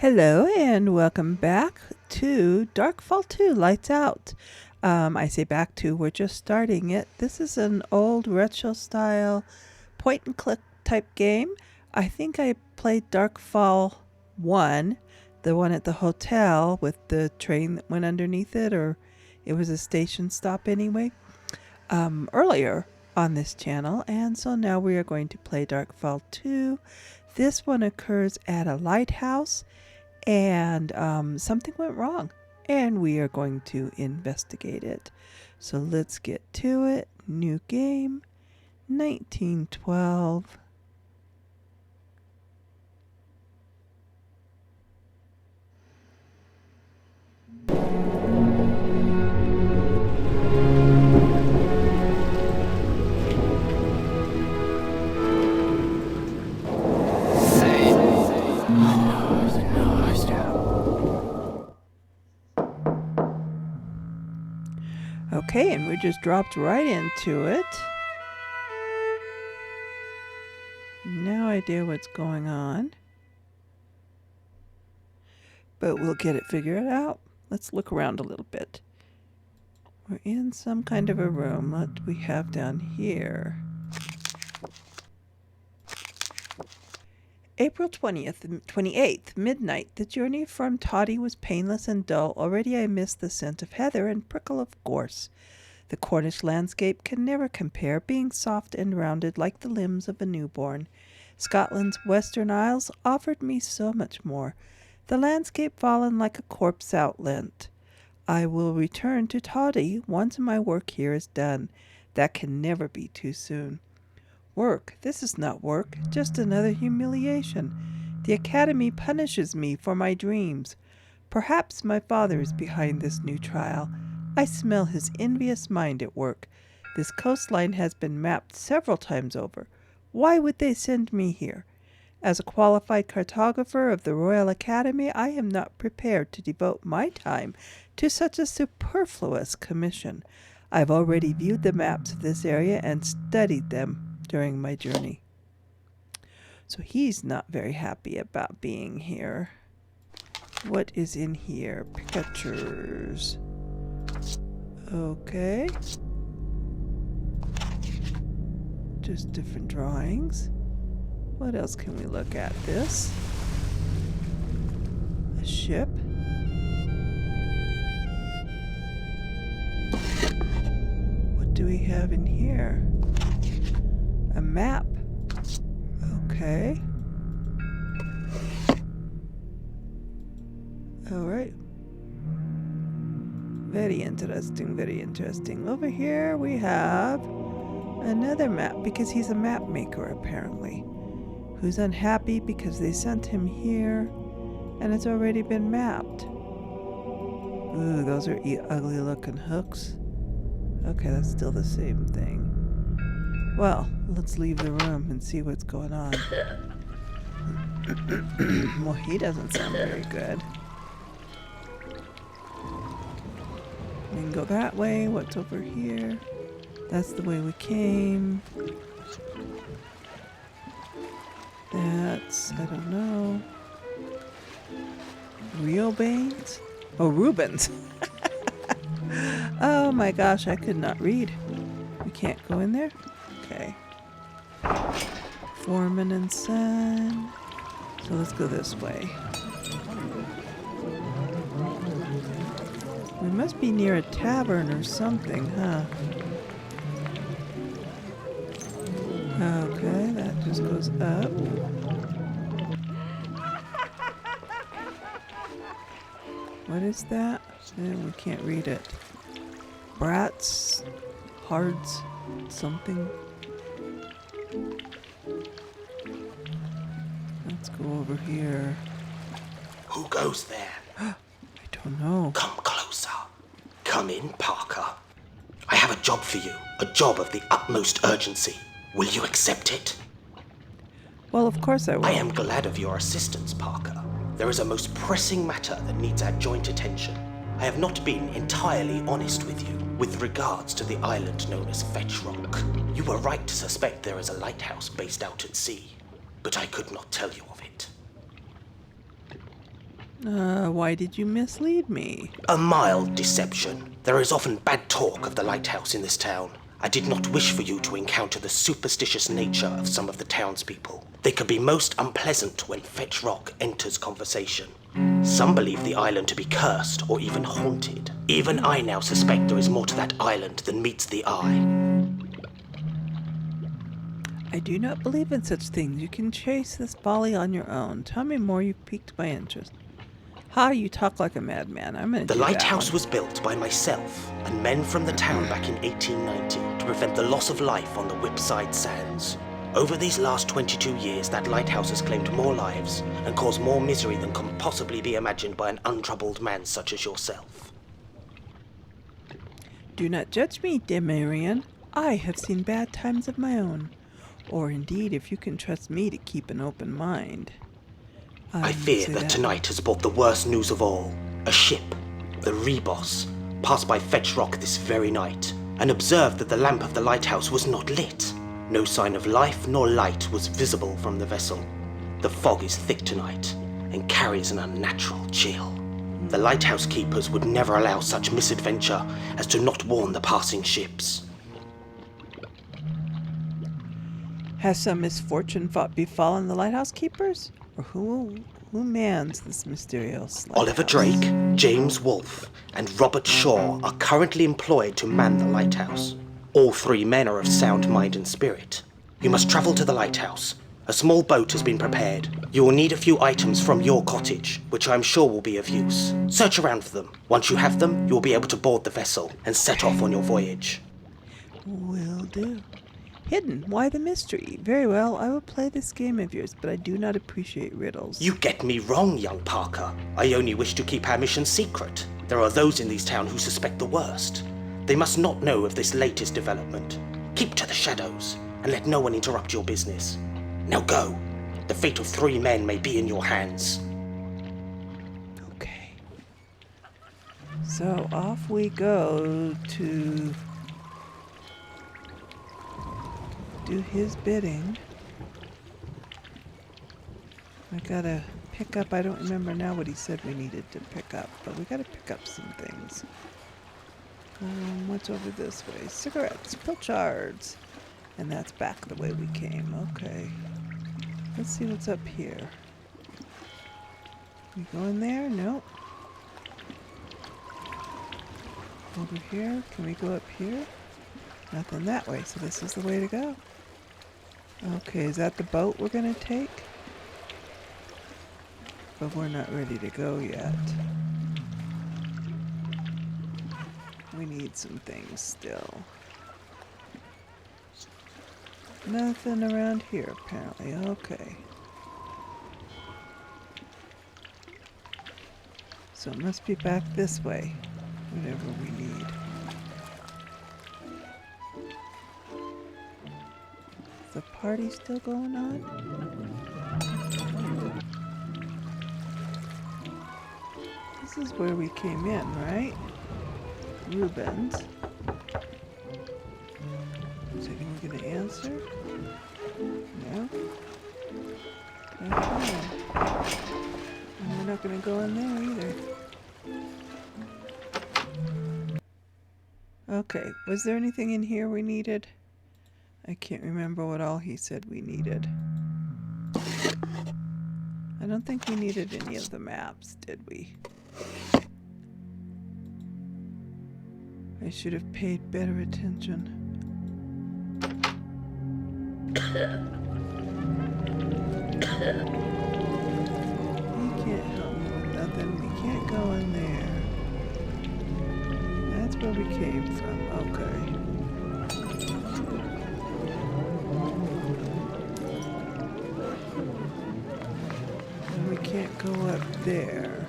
Hello and welcome back to Darkfall 2 Lights Out. I say back to, we're just starting it. This is an old retro style point and click type game. I think I played Darkfall 1, the one at the hotel with the train that went underneath it, or it was a station stop anyway, earlier on this channel. And so now we are going to play Darkfall 2. This one occurs at a lighthouse. And something went wrong, and we are going to investigate it. So let's get to it. New game, 1912. Okay, and we just dropped right into it. No idea what's going on, but we'll get it figured out. Let's look around a little bit. We're in some kind of a room. What do we have down here? April 28th, midnight. The journey from Toddy was painless and dull. Already I missed the scent of heather and prickle of gorse. The Cornish landscape can never compare, being soft and rounded like the limbs of a newborn. Scotland's Western Isles offered me so much more. The landscape fallen like a corpse outlet. I will return to Toddy once my work here is done. That can never be too soon. Work? This is not work, just another humiliation. The Academy punishes me for my dreams. Perhaps my father is behind this new trial. I smell his envious mind at work. This coastline has been mapped several times over. Why would they send me here? As a qualified cartographer of the Royal Academy, I am not prepared to devote my time to such a superfluous commission. I've already viewed the maps of this area and studied them during my journey. So he's not very happy about being here. What is in here? Pictures. Okay. Just different drawings. What else can we look at? This. A ship. What do we have in here? A map. Okay. Alright. Very interesting, very interesting. Over here we have another map, because he's a map maker apparently, who's unhappy because they sent him here and it's already been mapped. Ooh, those are ugly looking hooks. Okay, that's still the same thing. Well, let's leave the room and see what's going on. Well, he doesn't sound very good. We can go that way. What's over here? That's the way we came. That's, I don't know. Real Banes? Oh, Rubens. Oh my gosh, I could not read. We can't go in there? Okay. Foreman and Son. So let's go this way. We must be near a tavern or something, huh? Okay, that just goes up. What is that? We can't read it. Brats, Hards, something. Let's go over here. Who goes there? I don't know. Come closer. Come in, Parker. I have a job for you. A job of the utmost urgency. Will you accept it? Well, of course I will. I am glad of your assistance, Parker. There is a most pressing matter that needs our joint attention. I have not been entirely honest with you with regards to the island known as Fetch Rock. You were right to suspect there is a lighthouse based out at sea, but I could not tell you of it. Why did you mislead me? A mild deception. There is often bad talk of the lighthouse in this town. I did not wish for you to encounter the superstitious nature of some of the townspeople. They can be most unpleasant when Fetch Rock enters conversation. Some believe the island to be cursed or even haunted. Even I now suspect there is more to that island than meets the eye. I do not believe in such things. You can chase this folly on your own. Tell me more, you've piqued my interest. Ha, you talk like a madman. I'm gonna The do that lighthouse one. was built by myself and men from the town back in 1890 to prevent the loss of life on the Whipside Sands. Over these last 22 years, that lighthouse has claimed more lives and caused more misery than can possibly be imagined by an untroubled man such as yourself. Do not judge me, Demarian. I have seen bad times of my own. Or indeed, if you can trust me to keep an open mind. I fear that tonight has brought the worst news of all. A ship, the Rebos, passed by Fetch Rock this very night and observed that the lamp of the lighthouse was not lit. No sign of life nor light was visible from the vessel. The fog is thick tonight and carries an unnatural chill. The lighthouse keepers would never allow such misadventure as to not warn the passing ships. Has some misfortune befallen the lighthouse keepers? Or who mans this mysterious lighthouse? Oliver Drake, James Wolfe, and Robert Shaw are currently employed to man the lighthouse. All three men are of sound mind and spirit. You must travel to the lighthouse. A small boat has been prepared. You will need a few items from your cottage, which I am sure will be of use. Search around for them. Once you have them, you will be able to board the vessel and set off on your voyage. Will do. Hidden. Why the mystery? Very well, I will play this game of yours, but I do not appreciate riddles. You get me wrong, young Parker. I only wish to keep our mission secret. There are those in this town who suspect the worst. They must not know of this latest development. Keep to the shadows, and let no one interrupt your business. Now go. The fate of 3 men may be in your hands. Okay. So off we go to do his bidding. I gotta pick up, I don't remember now what he said we needed to pick up, but we gotta pick up some things. What's over this way? Cigarettes, pilchards. And that's back the way we came. Okay. Let's see what's up here. We go in there? Nope. Over here? Can we go up here? Nothing that way, so this is the way to go. Okay, is that the boat we're gonna take? But we're not ready to go yet. We need some things still. Nothing around here, apparently. Okay. So it must be back this way. Whatever we need. Is the party still going on? This is where we came in, right? Rubens. Is anyone going to answer? No? Okay. And we're not going to go in there either. Okay, was there anything in here we needed? I can't remember what all he said we needed. I don't think we needed any of the maps, did we? I should have paid better attention. He can't help me with nothing. We can't go in there. That's where we came from. Okay. And we can't go up there.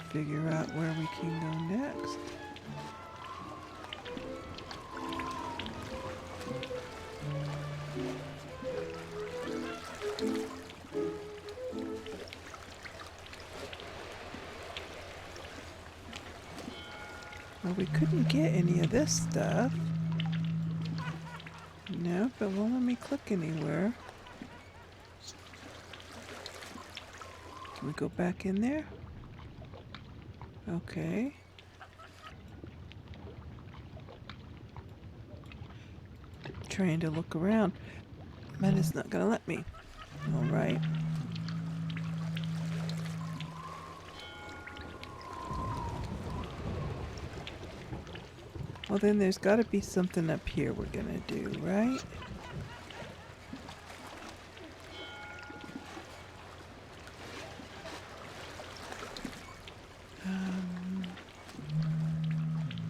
Figure out where we can go next. Well, we couldn't get any of this stuff. No, but won't let me click anywhere. Can we go back in there? Okay. Trying to look around, but it's not gonna let me. All right. Well, then there's got to be something up here we're gonna do, right?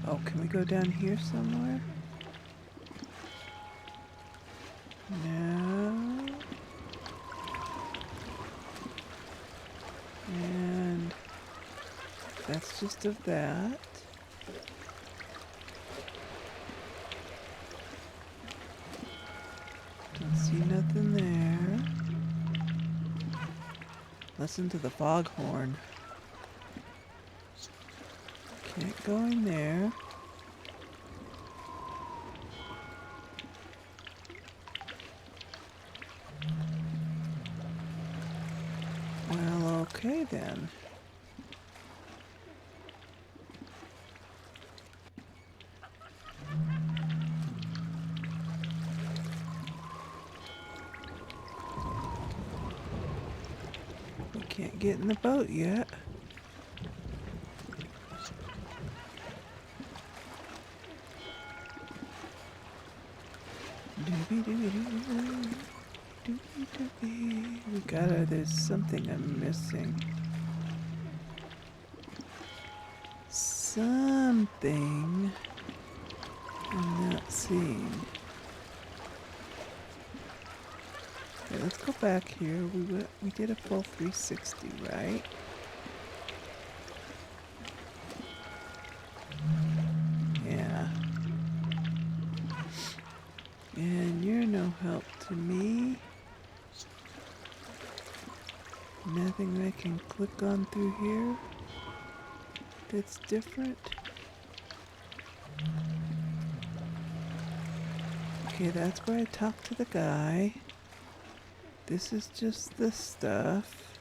Oh, can we go down here somewhere? No. And that's just of that. Don't see nothing there. Listen to the foghorn. Can't go in there. Well, okay then. We can't get in the boat yet. We gotta, there's something I'm missing. Something I'm not seeing. Okay, let's go back here. We did a full 360, right? Yeah. And you're no help to me. Nothing I can click on through here that's different. Okay, that's where I talked to the guy. This is just the stuff.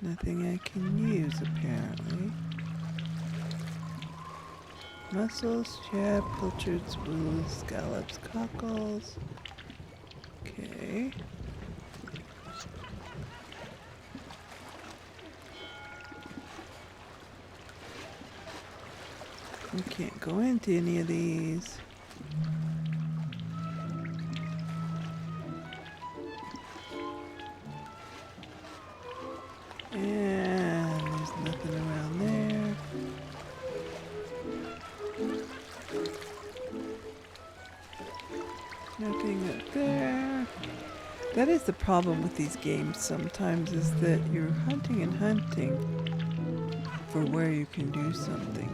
Nothing I can use, apparently. Mussels, crab, pilchards, woos, scallops, cockles. Okay. We can't go into any of these. And there's nothing around there. Nothing up there. That is the problem with these games sometimes, is that you're hunting and hunting for where you can do something.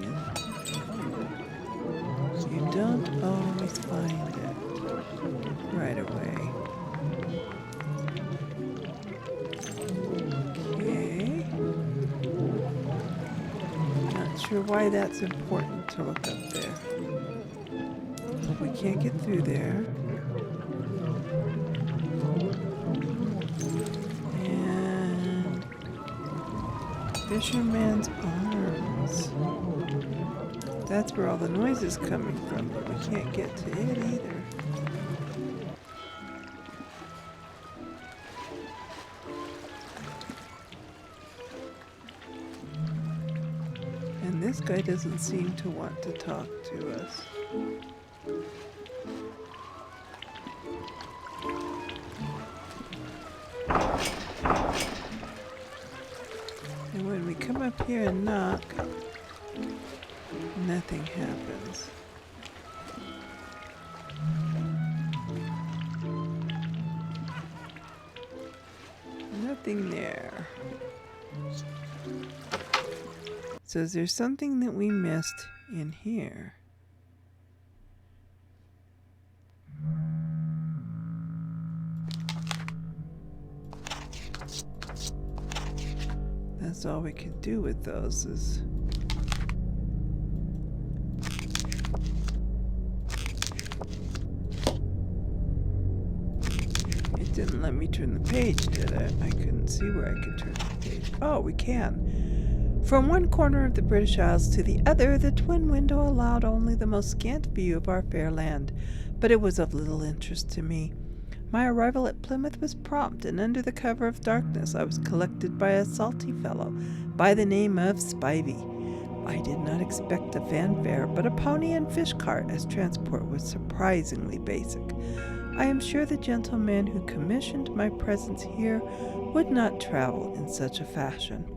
And you don't always find it right away. Okay. Not sure why that's important to look up there. But we can't get through there. And Fisherman's Arms. That's where all the noise is coming from, but we can't get to it either. And this guy doesn't seem to want to talk to us. And when we come up here and knock, nothing happens. Nothing there. So is there something that we missed in here? That's all we can do with those is... It didn't let me turn the page, did it? I couldn't see where I could turn it. gauge. Oh, we can. From one corner of the British Isles to the other, the twin window allowed only the most scant view of our fair land, but it was of little interest to me. My arrival at Plymouth was prompt, and under the cover of darkness I was collected by a salty fellow by the name of Spivey. I did not expect a fanfare, but a pony and fish cart as transport was surprisingly basic. I am sure the gentleman who commissioned my presence here would not travel in such a fashion.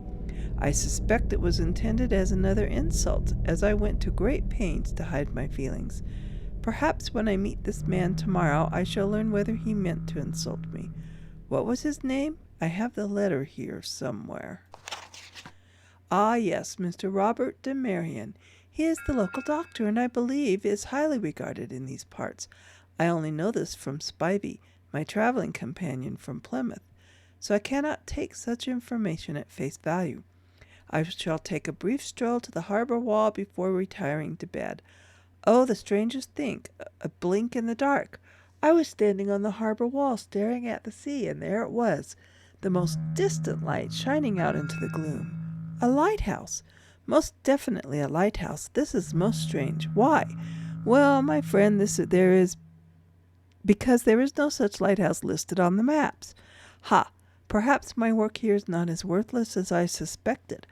I suspect it was intended as another insult, as I went to great pains to hide my feelings. Perhaps when I meet this man tomorrow I shall learn whether he meant to insult me. What was his name? I have the letter here somewhere. Ah, yes, Mr. Robert de Marion. He is the local doctor, and I believe is highly regarded in these parts. I only know this from Spivey, my traveling companion from Plymouth, so I cannot take such information at face value. I shall take a brief stroll to the harbour wall before retiring to bed. Oh, the strangest thing, a blink in the dark. I was standing on the harbour wall staring at the sea, and there it was, the most distant light shining out into the gloom. A lighthouse. Most definitely a lighthouse. This is most strange. Why? Well, my friend, because there is no such lighthouse listed on the maps. Ha! Perhaps my work here is not as worthless as I suspected.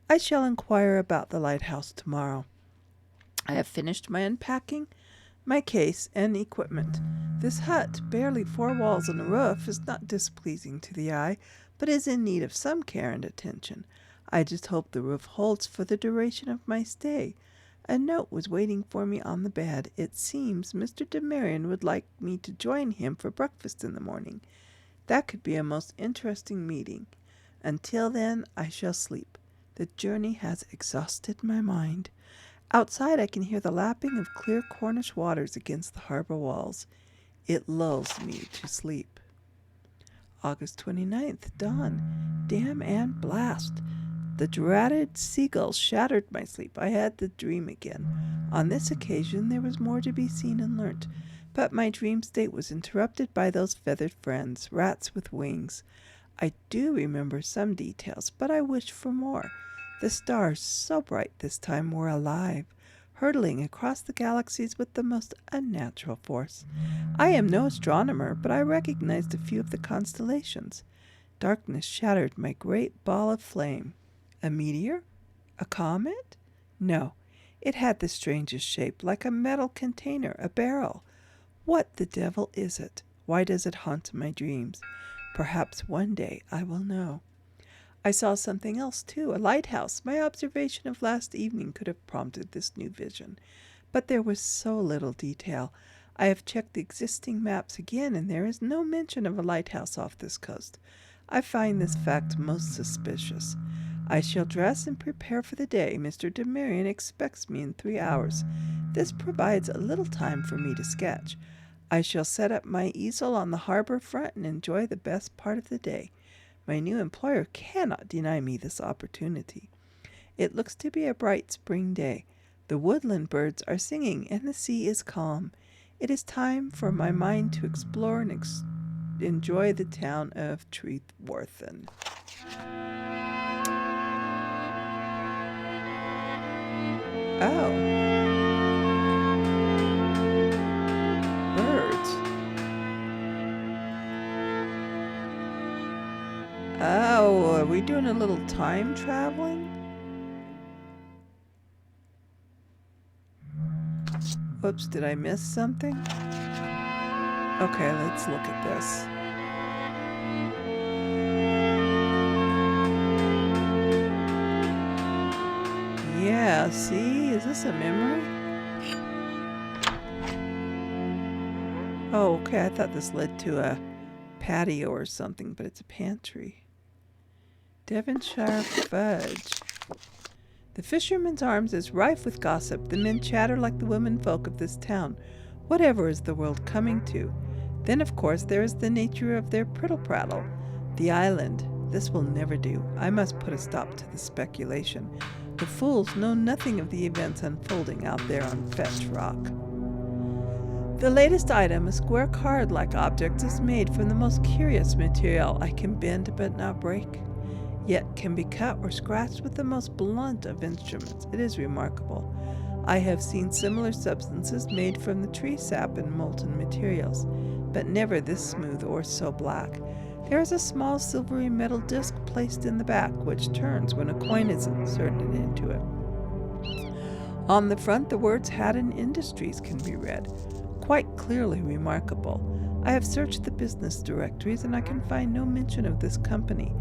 I shall inquire about the lighthouse tomorrow. I have finished my unpacking, my case, and equipment. This hut, barely 4 walls and a roof, is not displeasing to the eye, but is in need of some care and attention. I just hope the roof holds for the duration of my stay. A note was waiting for me on the bed. It seems Mr. de Marion would like me to join him for breakfast in the morning. That could be a most interesting meeting. Until then, I shall sleep. The journey has exhausted my mind. Outside I can hear the lapping of clear Cornish waters against the harbour walls. It lulls me to sleep. August 29th, dawn. Damn and blast. The dreaded seagulls shattered my sleep. I had the dream again. On this occasion there was more to be seen and learnt, but my dream state was interrupted by those feathered friends, rats with wings. I do remember some details, but I wish for more. The stars, so bright this time, were alive, hurtling across the galaxies with the most unnatural force. I am no astronomer, but I recognized a few of the constellations. Darkness shattered my great ball of flame. A meteor? A comet? No, it had the strangest shape, like a metal container, a barrel. What the devil is it? Why does it haunt my dreams? Perhaps one day I will know. I saw something else, too, a lighthouse. My observation of last evening could have prompted this new vision, but there was so little detail. I have checked the existing maps again, and there is no mention of a lighthouse off this coast. I find this fact most suspicious. I shall dress and prepare for the day. Mr. de Marion expects me in 3 hours. This provides a little time for me to sketch. I shall set up my easel on the harbour front and enjoy the best part of the day. My new employer cannot deny me this opportunity. It looks to be a bright spring day. The woodland birds are singing and the sea is calm. It is time for my mind to explore and enjoy the town of Trewarthan. Oh. Birds. Oh, are we doing a little time traveling? Oops, did I miss something? Okay, let's look at this. Yeah, see? Is this a memory? Oh, okay, I thought this led to a patio or something, but it's a pantry. Devonshire fudge. The Fisherman's Arms is rife with gossip. The men chatter like the women folk of this town. Whatever is the world coming to? Then, of course, there is the nature of their prittle-prattle. The island. This will never do. I must put a stop to the speculation. The fools know nothing of the events unfolding out there on Fetch Rock. The latest item, a square card-like object, is made from the most curious material I can bend but not break. yet can be cut or scratched with the most blunt of instruments. It is remarkable. I have seen similar substances made from the tree sap and molten materials, but never this smooth or so black. There is a small silvery metal disc placed in the back, which turns when a coin is inserted into it. On the front, the words Haddon Industries can be read. Quite clearly remarkable. I have searched the business directories and I can find no mention of this company.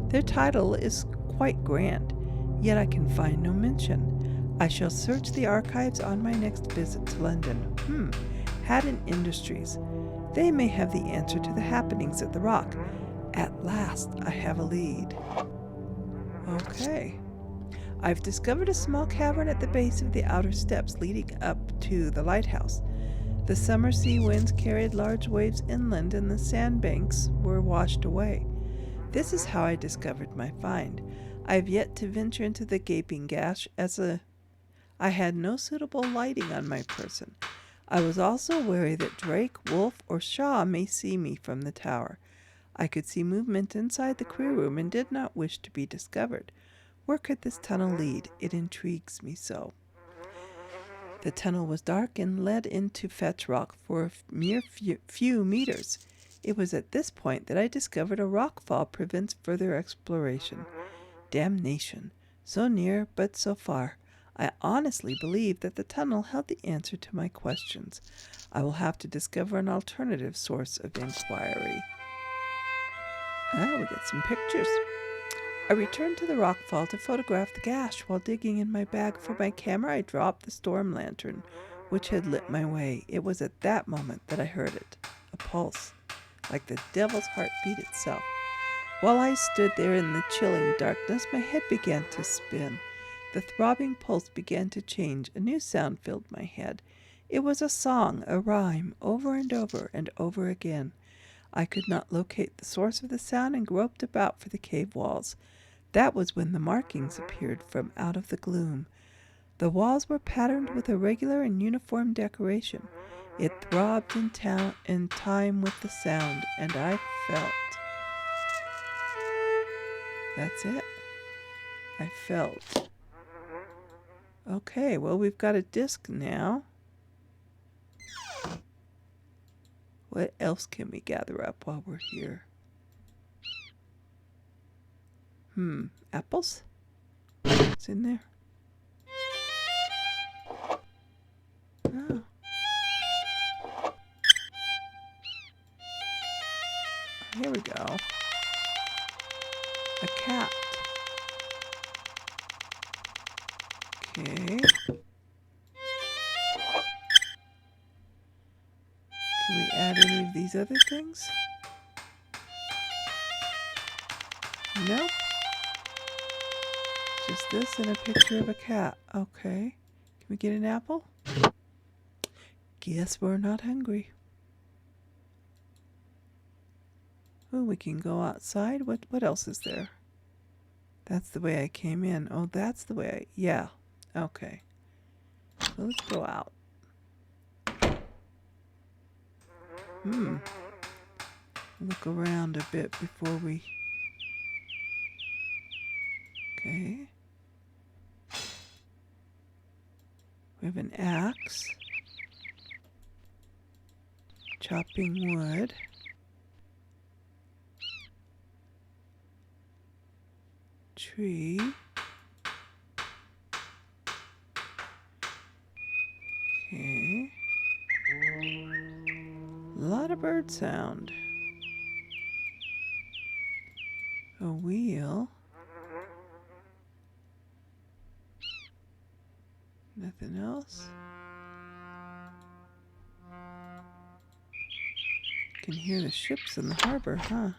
Their title is quite grand, yet I can find no mention. I shall search the archives on my next visit to London. Haddon Industries. They may have the answer to the happenings at the Rock. At last, I have a lead. Okay. I've discovered a small cavern at the base of the outer steps leading up to the lighthouse. The summer sea winds carried large waves inland and the sandbanks were washed away. This is how I discovered my find. I have yet to venture into the gaping gash as I had no suitable lighting on my person. I was also wary that Drake, Wolf, or Shaw may see me from the tower. I could see movement inside the crew room and did not wish to be discovered. Where could this tunnel lead? It intrigues me so. The tunnel was dark and led into Fetch Rock for a mere few meters. It was at this point that I discovered a rock fall prevents further exploration. Damnation. So near, but so far. I honestly believe that the tunnel held the answer to my questions. I will have to discover an alternative source of inquiry. We get some pictures. I returned to the rock fall to photograph the gash. While digging in my bag for my camera, I dropped the storm lantern, which had lit my way. It was at that moment that I heard it. A pulse, like the devil's heartbeat itself. While I stood there in the chilling darkness, my head began to spin. The throbbing pulse began to change. A new sound filled my head. It was a song, a rhyme, over and over and over again. I could not locate the source of the sound and groped about for the cave walls. That was when the markings appeared from out of the gloom. The walls were patterned with a regular and uniform decoration. It throbbed in time with the sound, and I felt. That's it. I felt. Okay, well, we've got a disc now. What else can we gather up while we're here? Apples? What's in there? Oh. Here we go. A cat. Okay. Can we add any of these other things? No? Just this and a picture of a cat. Okay. Can we get an apple? Guess we're not hungry. Oh, we can go outside. What else is there? That's the way I came in. Oh, that's the way yeah. Okay. So let's go out. Look around a bit before we... Okay. We have an axe. Chopping wood. Tree. Okay. A lot of bird sound. A wheel. Nothing else. You can hear the ships in the harbor, huh?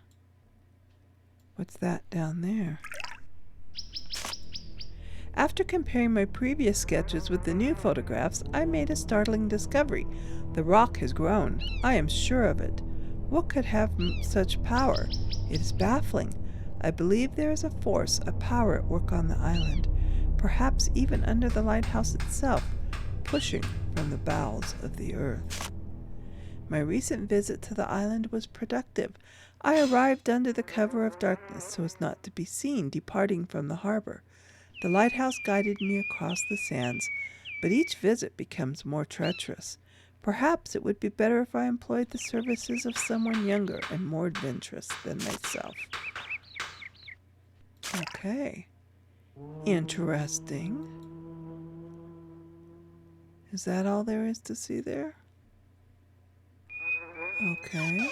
What's that down there? After comparing my previous sketches with the new photographs, I made a startling discovery. The rock has grown. I am sure of it. What could have such power? It is baffling. I believe there is a force, a power at work on the island, perhaps even under the lighthouse itself, pushing from the bowels of the earth. My recent visit to the island was productive. I arrived under the cover of darkness so as not to be seen departing from the harbor. The lighthouse guided me across the sands, but each visit becomes more treacherous. Perhaps it would be better if I employed the services of someone younger and more adventurous than myself. Okay. Interesting. Is that all there is to see there? Okay.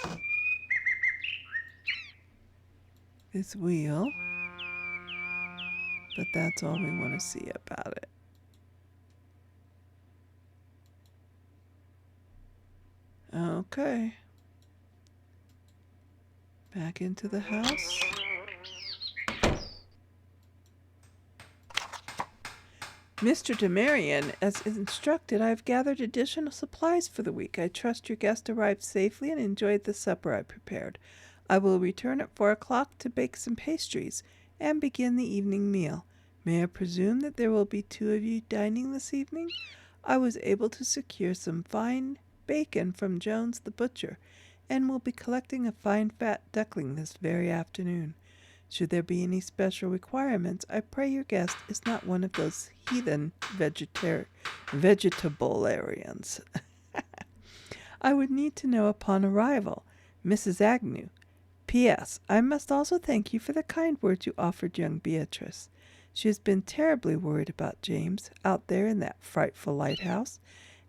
This wheel. But that's all we want to see about it. Okay. Back into the house. Mr. Demarion, as instructed, I have gathered additional supplies for the week. I trust your guest arrived safely and enjoyed the supper I prepared. I will return at 4 o'clock to bake some pastries and begin the evening meal. May I presume that there will be 2 of you dining this evening? I was able to secure some fine bacon from Jones the butcher, and will be collecting a fine fat duckling this very afternoon. Should there be any special requirements, I pray your guest is not one of those heathen vegetabilians. I would need to know upon arrival. Mrs. Agnew. P.S. I must also thank you for the kind words you offered young Beatrice. She has been terribly worried about James out there in that frightful lighthouse,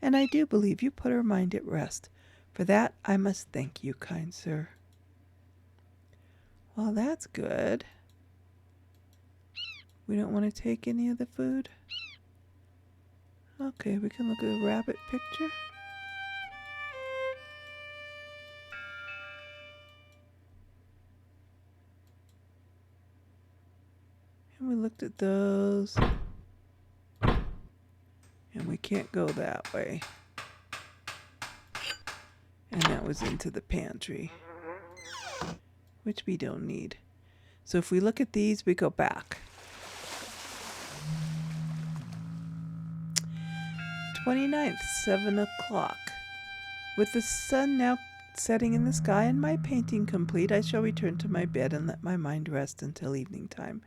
and I do believe you put her mind at rest. For that I must thank you, kind sir. Well, that's good. We don't want to take any of the food? Okay, we can look at the rabbit picture. And we looked at those. And we can't go that way. And that was into the pantry, which we don't need. So if we look at these, we go back. 29th, 7 o'clock. With the sun now setting in the sky and my painting complete, I shall return to my bed and let my mind rest until evening time.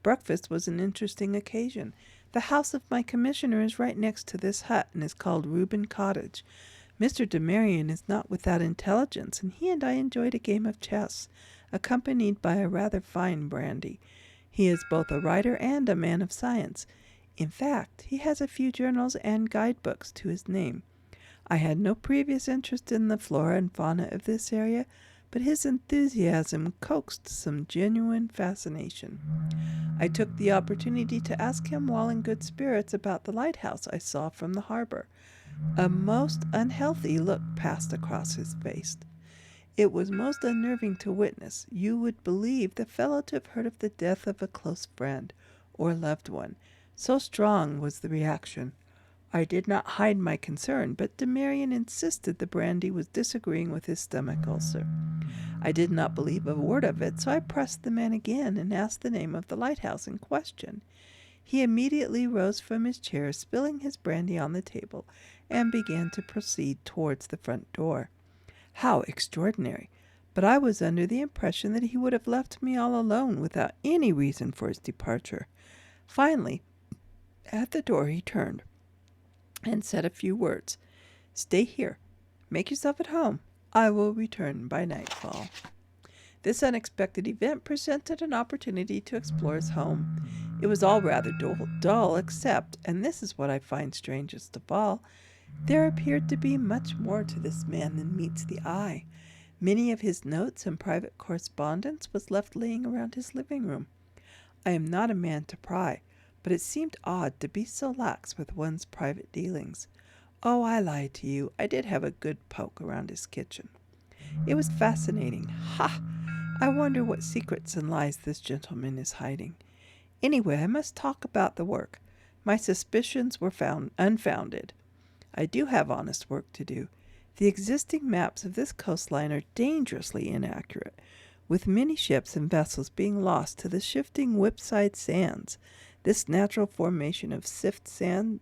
Breakfast was an interesting occasion. The house of my commissioner is right next to this hut and is called Reuben Cottage. Mr. Demarion is not without intelligence, and he and I enjoyed a game of chess, accompanied by a rather fine brandy. He is both a writer and a man of science. In fact, he has a few journals and guidebooks to his name. I had no previous interest in the flora and fauna of this area, but his enthusiasm coaxed some genuine fascination. I took the opportunity to ask him while in good spirits about the lighthouse I saw from the harbor. A most unhealthy look passed across his face. It was most unnerving to witness. You would believe the fellow to have heard of the death of a close friend or loved one. So strong was the reaction. I did not hide my concern, but Demarion insisted the brandy was disagreeing with his stomach ulcer. I did not believe a word of it, so I pressed the man again and asked the name of the lighthouse in question. He immediately rose from his chair, spilling his brandy on the table, and began to proceed towards the front door. How extraordinary! But I was under the impression that he would have left me all alone without any reason for his departure. Finally, at the door he turned and said a few words. "Stay here. Make yourself at home. I will return by nightfall." This unexpected event presented an opportunity to explore his home. It was all rather dull, except, and this is what I find strangest of all, there appeared to be much more to this man than meets the eye. Many of his notes and private correspondence was left laying around his living room. I am not a man to pry, but it seemed odd to be so lax with one's private dealings. Oh, I lie to you, I did have a good poke around his kitchen. It was fascinating. Ha! I wonder what secrets and lies this gentleman is hiding. Anyway, I must talk about the work. My suspicions were unfounded. I do have honest work to do. The existing maps of this coastline are dangerously inaccurate, with many ships and vessels being lost to the shifting whipside sands. This natural formation of sift and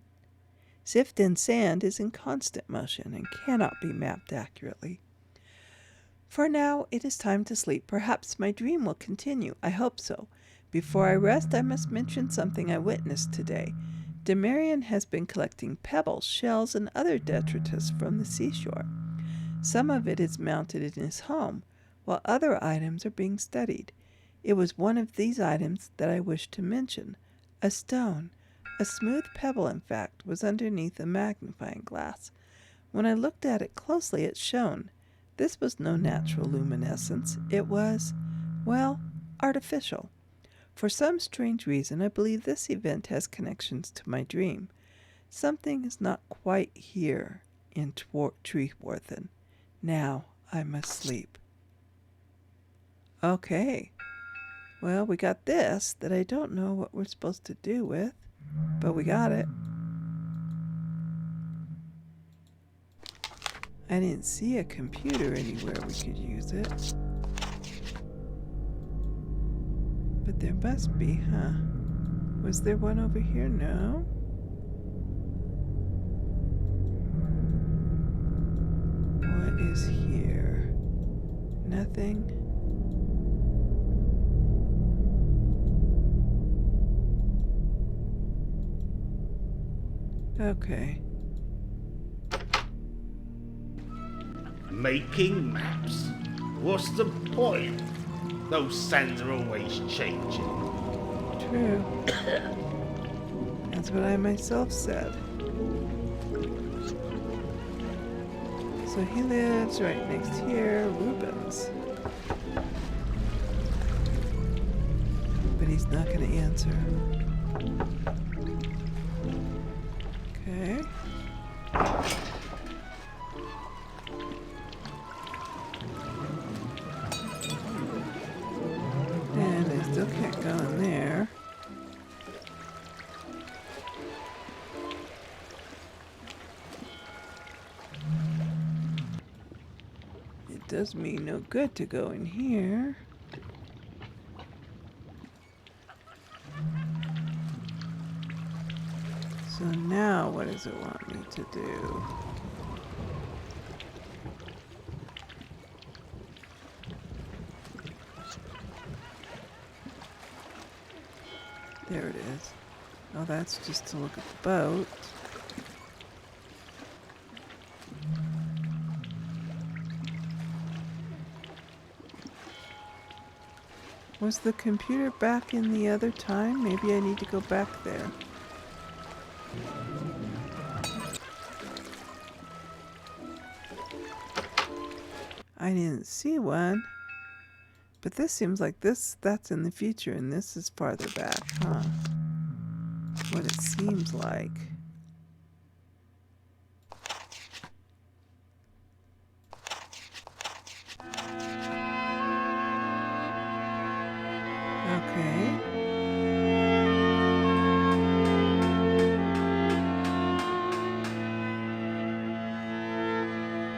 sand is in constant motion and cannot be mapped accurately. For now, it is time to sleep. Perhaps my dream will continue. I hope so. Before I rest, I must mention something I witnessed today. Demarion has been collecting pebbles, shells, and other detritus from the seashore. Some of it is mounted in his home, while other items are being studied. It was one of these items that I wished to mention. A stone, a smooth pebble in fact, was underneath a magnifying glass. When I looked at it closely, it shone. This was no natural luminescence. It was, well, artificial. For some strange reason, I believe this event has connections to my dream. Something is not quite here in Trewarthan. Now I must sleep. Okay. Well, we got this that I don't know what we're supposed to do with, but we got it. I didn't see a computer anywhere we could use it. But there must be, huh? Was there one over here? No. What is here? Nothing. Okay. Making maps? What's the point? Those sands are always changing. True. That's what I myself said. So he lives right next here, Rubens. But he's not going to answer. Okay. And I still can't go in there. It does me no good to go in here. So now what does it want me to do? There it is. Oh, that's just to look at the boat. Was the computer back in the other time? Maybe I need to go back there. I didn't see one. But this seems like that's in the future and this is farther back, huh? What it seems like. Okay.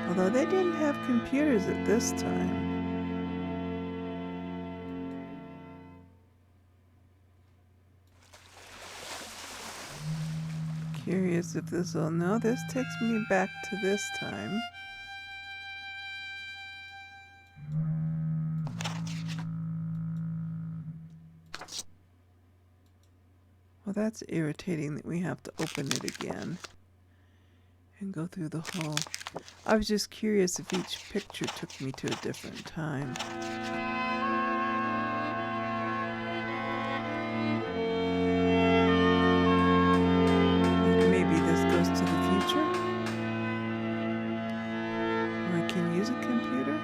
Although they didn't have computers at this time. Curious if this will... No, this takes me back to this time. Well, that's irritating that we have to open it again and go through the whole... I was just curious if each picture took me to a different time. Maybe this goes to the future? Or I can use a computer?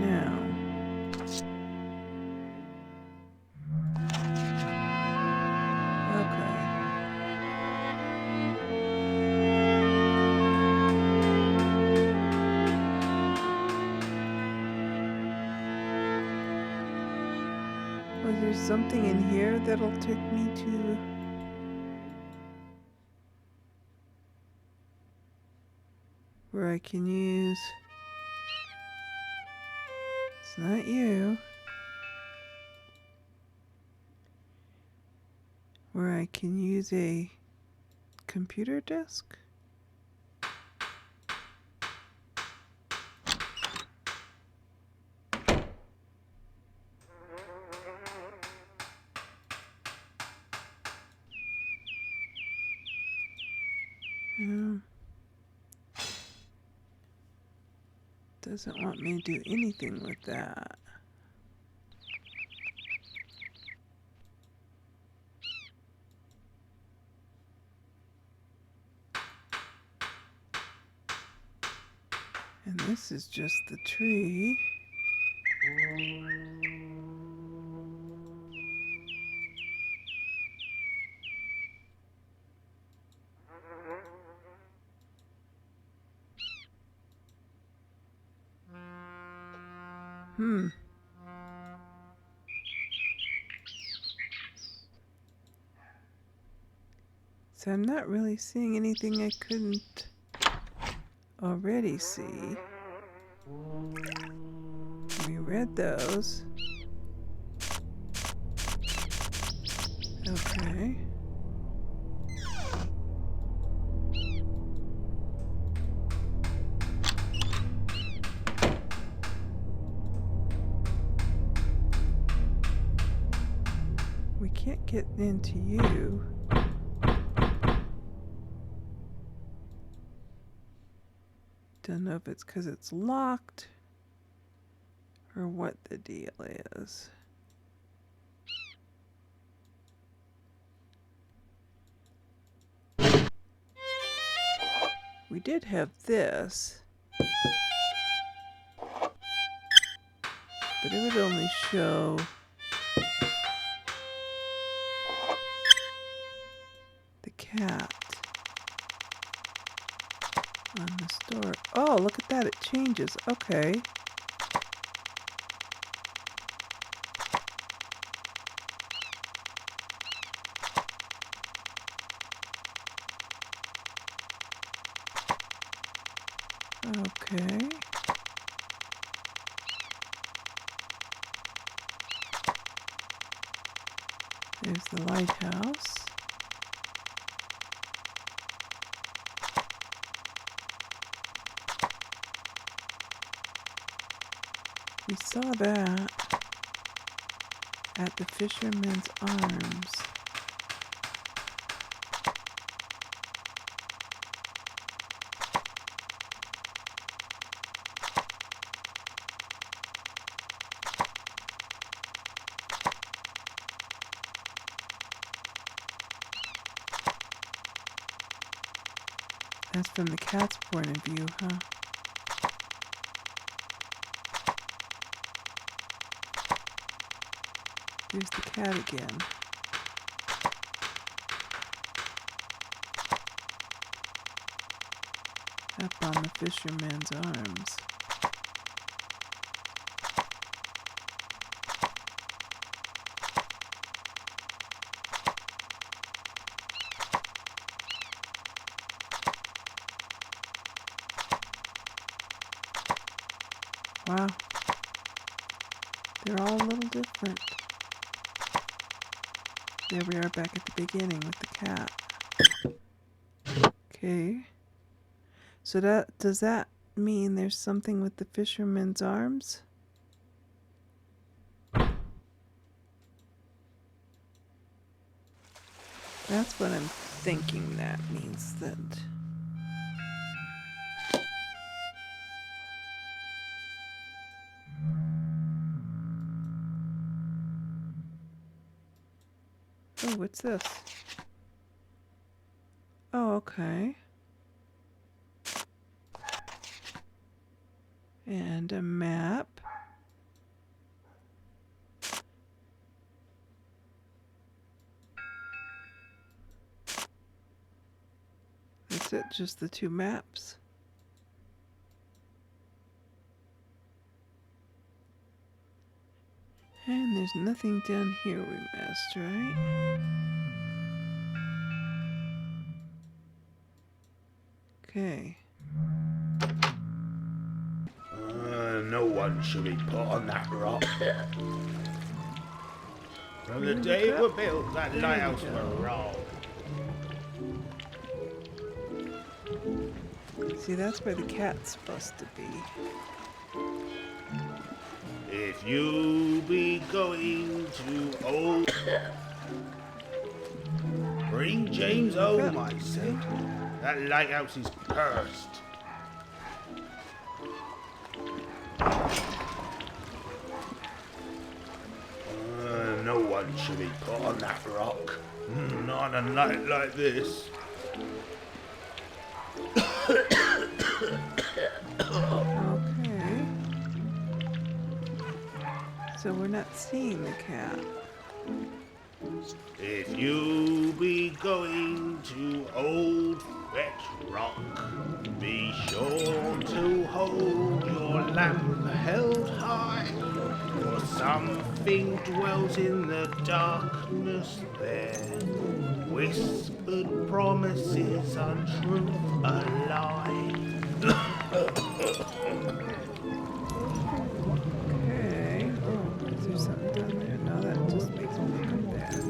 No. Was there something in here that'll take me to... where I can use... It's not you. Where I can use a computer desk? Doesn't want me to do anything with that. And this is just the tree. So I'm not really seeing anything I couldn't already see. We read those. Okay. We can't get into you. Don't know if it's because it's locked or what the deal is. We did have this, but it would only show the cat on the store. Oh, look at that, it changes. Okay. Okay. There's the lighthouse. We saw that at the Fisherman's Arms. That's from the cat's point of view, huh? Here's the cat again. Up on the Fisherman's Arms. Wow. They're all a little different. There we are back at the beginning with the cat. Okay. So does that mean there's something with the Fisherman's Arms? That's what I'm thinking that means that. Oh, what's this? Oh, okay. And a map. That's it, just the two maps. And there's nothing down here we missed, right? Okay. No one should be put on that rock. From the day it was built, that lighthouse was wrong. See, that's where the cat's supposed to be. If you be going to old, bring James home, I say. That lighthouse is cursed. No one should be put on that rock. Not on a night like this. Okay. So we're not seeing the cat. If you be going to old Fetch Rock, be sure to hold your lamp held high, for something dwells in the darkness there. Whispered promises, untruth, a lie. Okay. Oh, is there something down there? No, that just makes me feel bad.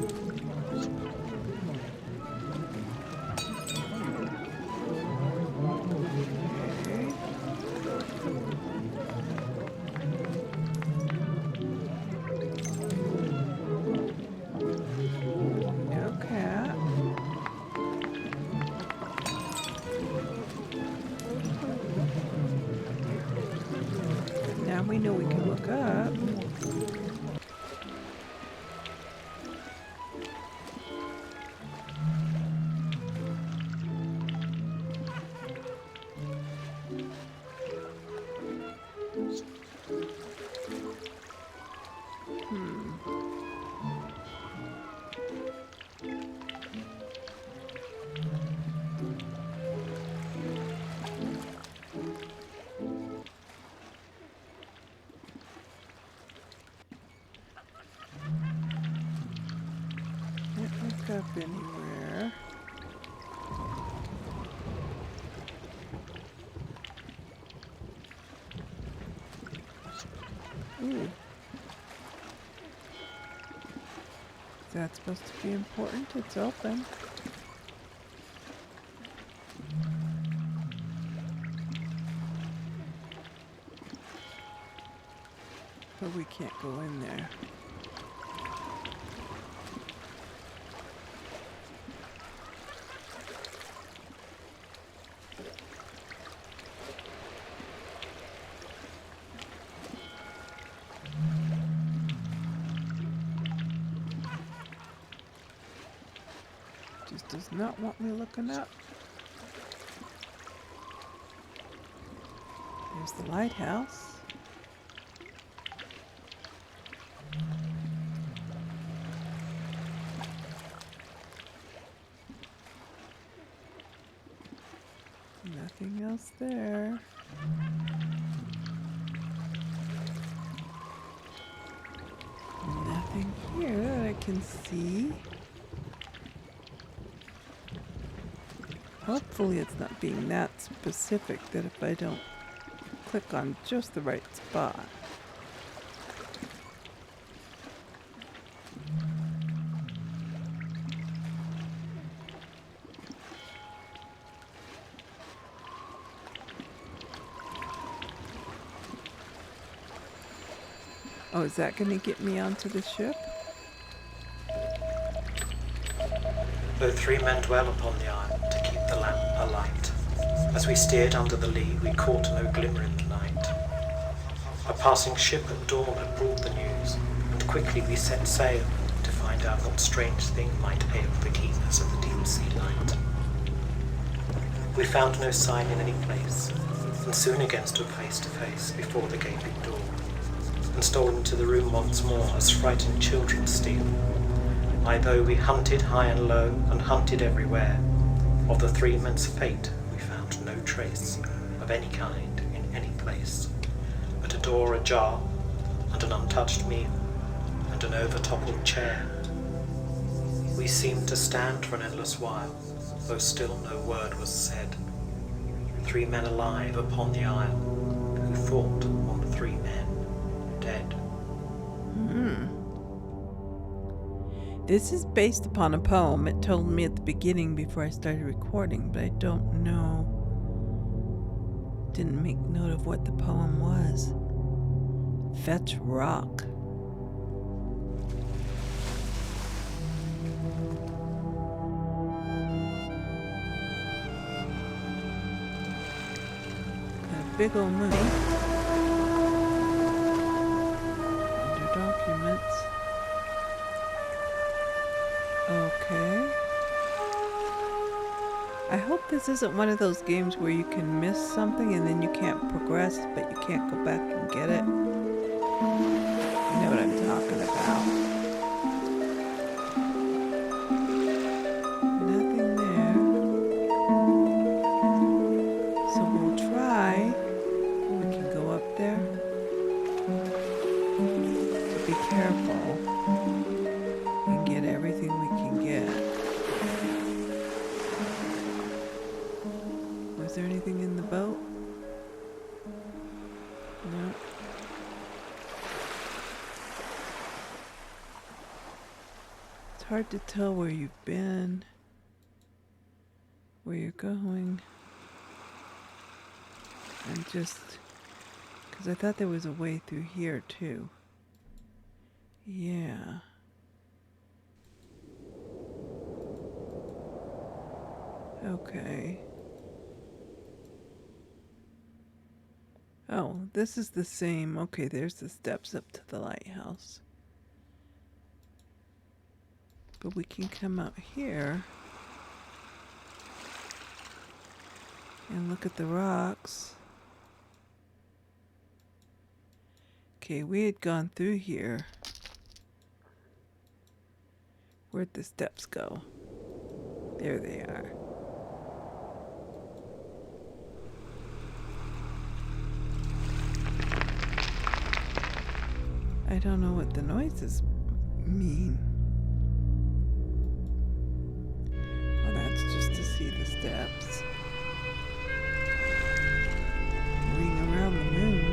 No cat. Now we know we can look up. Can't look up anywhere. Ooh. Is that supposed to be important? It's open. But we can't go in there. Just does not want me looking up. There's the lighthouse. Nothing else there. Nothing here that I can see. Hopefully it's not being that specific that if I don't click on just the right spot. Oh, is that going to get me onto the ship? Though 3 men dwell upon the island to keep the lamp alight, as we steered under the lee, we caught no glimmer in the night. A passing ship at dawn had brought the news, and quickly we set sail to find out what strange thing might ail the keepers of the deep sea light. We found no sign in any place, and soon again stood face to face before the gaping door, and stole into the room once more as frightened children steal. Aye, though we hunted high and low, and hunted everywhere, of the 3 men's fate we found no trace of any kind in any place, but a door ajar, and an untouched meal, and an over-toppled chair. We seemed to stand for an endless while, though still no word was said. 3 men alive upon the isle, who thought on the 3 men dead. This is based upon a poem. It told me at the beginning before I started recording, but I don't know. Didn't make note of what the poem was. Fetch Rock. big old movie. Under documents. Okay. I hope this isn't one of those games where you can miss something and then you can't progress, but you can't go back and get it. You know what I'm talking about. Nothing there. So we'll try. We can go up there. But be careful and get everything we can get. Was there anything in the boat? No. It's hard to tell where you've been, where you're going. And just, because I thought there was a way through here too. Yeah. Okay. Oh, this is the same. Okay, there's the steps up to the lighthouse. But we can come out here and look at the rocks. Okay, we had gone through here. Where'd the steps go? There they are. I don't know what the noises mean. Well, that's just to see the steps. Ring around the moon.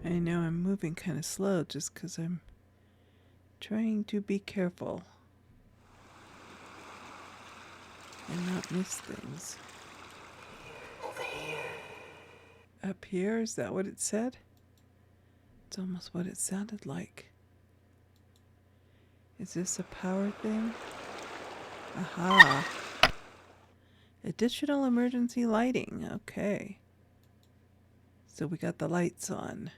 I know I'm moving kind of slow just because I'm trying to be careful and not miss things. Over here. Up here, is that what it said? It's almost what it sounded like. Is this a power thing? Aha. Additional emergency lighting. Okay. So we got the lights on.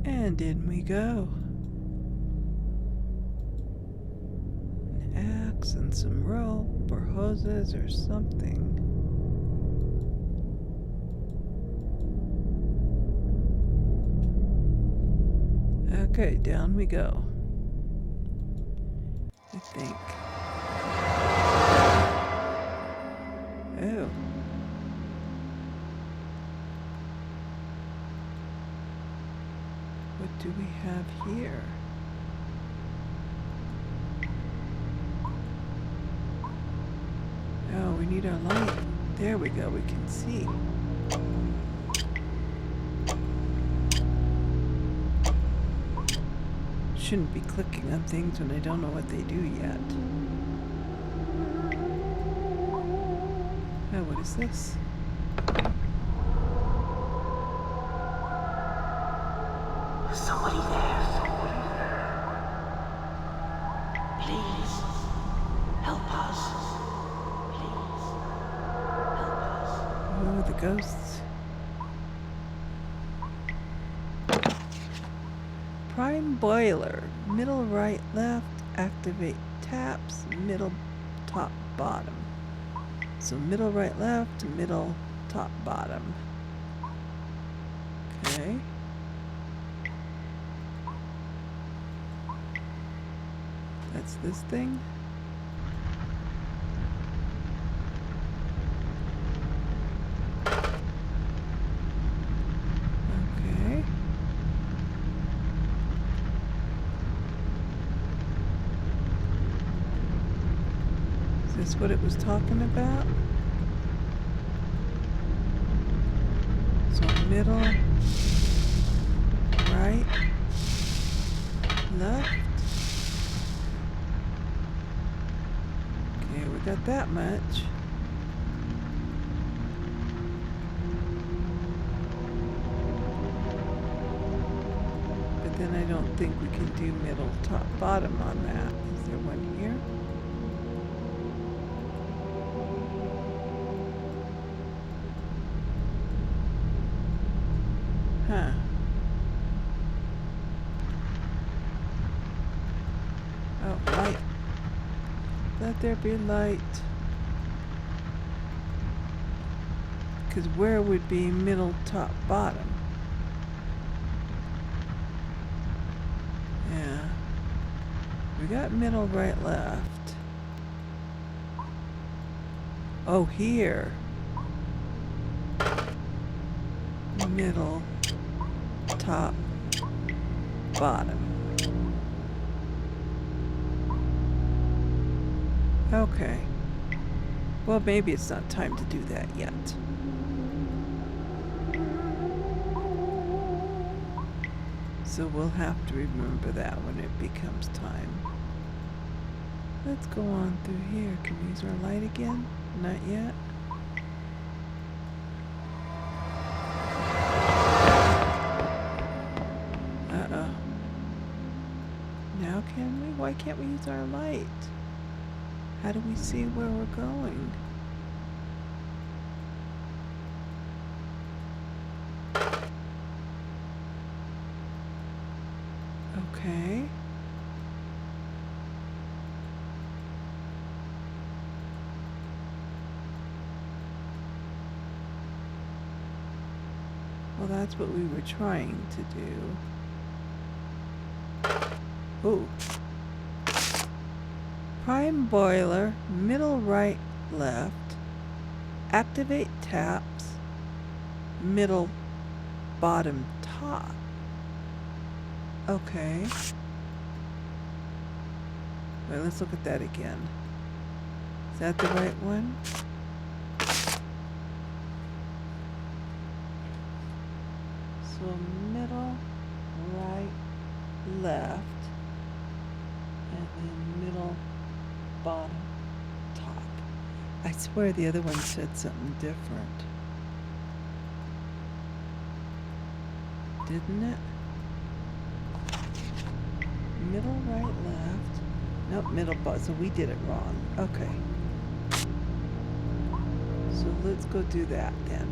And in we go. An axe and some rope or hoses or something. Okay, down we go. I think. Oh. What do we have here? Oh, we need our light. There we go, we can see. Shouldn't be clicking on things when I don't know what they do yet. Oh, what is this? Somebody there. Please, help us. Please, help us. Oh, the ghosts. Prime boiler. Middle, right, left. Activate taps. Middle, top, bottom. So middle, right, left. Middle, top, bottom. Okay. That's this thing. Okay. Is this what it was talking about? So middle, right, left. Okay, we got that much. then I don't think we can do middle, top, bottom on that. Is there one here? Huh. Oh, light. Let there be light. Because where would be middle, top, bottom? Yeah. We got middle, right, left. Oh, here. Middle, top, bottom. Okay. Well, maybe it's not time to do that yet. So we'll have to remember that when it becomes time. Let's go on through here. Can we use our light again? Not yet. Uh-oh. Now can we? Why can't we use our light? How do we see where we're going? Okay. Well, that's what we were trying to do. Ooh. Prime boiler, middle, right, left. Activate taps, middle, bottom, top. Okay. Wait, let's look at that again. Is that the right one? So middle, right, left, and then middle, bottom, top. I swear the other one said something different. Didn't it? Middle, right, left. Nope, middle, bottom. So we did it wrong. Okay. So let's go do that then.